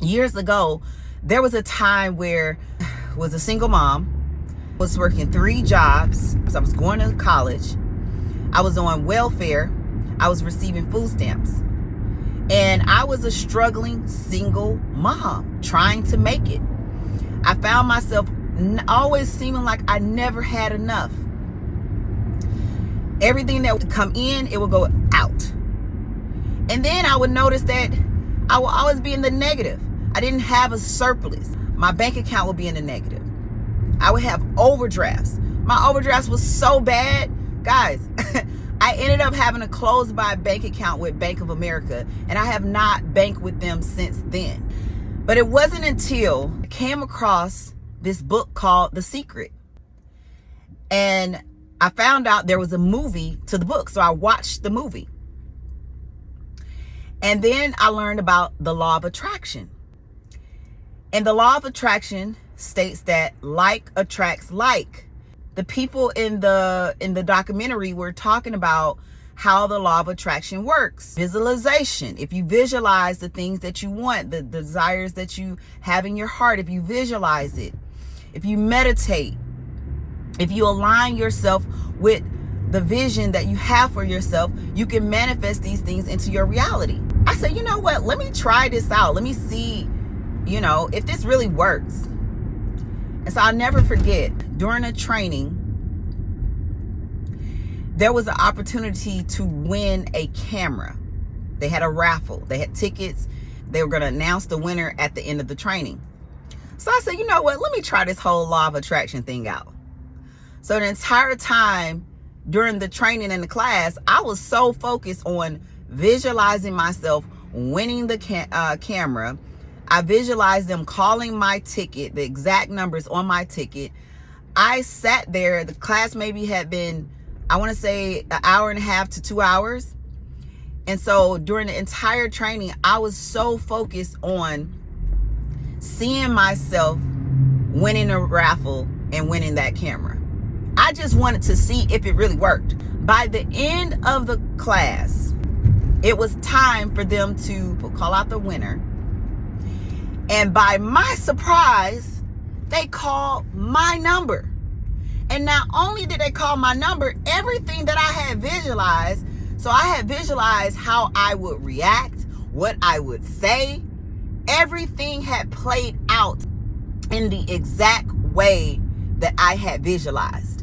Years ago, there was a time where I was a single mom, was working 3 jobs. I was going to college. I was on welfare. I was receiving food stamps. And I was a struggling single mom trying to make it. I found myself always seeming like I never had enough. Everything that would come in, it would go out. And then I would notice that I would always be in the negative. I didn't have a surplus. My bank account would be in the negative. I would have overdrafts. My overdrafts was so bad, guys. I ended up having to close my bank account with Bank of America, and I have not banked with them since then. But it wasn't until I came across this book called The Secret. And I found out there was a movie to the book, so I watched the movie. And then I learned about the law of attraction. And the law of attraction states that like attracts like. The people in the documentary were talking about how the law of attraction works. Visualization. If you visualize the things that you want, the desires that you have in your heart, if you visualize it, if you meditate, if you align yourself with the vision that you have for yourself, you can manifest these things into your reality. I said, you know what? Let me try this out. Let me see, if this really works. And so I'll never forget, during a training, there was an opportunity to win a camera. They had a raffle. They had tickets. They were going to announce the winner at the end of the training. So I said, you know what? Let me try this whole law of attraction thing out. So the entire time during the training in the class, I was so focused on visualizing myself winning the camera. I visualized them calling my ticket, the exact numbers on my ticket. I sat there. The class maybe had been, I want to say, an hour and a half to 2 hours. And so during the entire training, I was so focused on seeing myself winning a raffle and winning that camera. I just wanted to see if it really worked. By the end of the class, it was time for them to call out the winner. And by my surprise, they called my number. And not only did they call my number, everything that I had visualized, so I had visualized how I would react, what I would say, everything had played out in the exact way that I had visualized.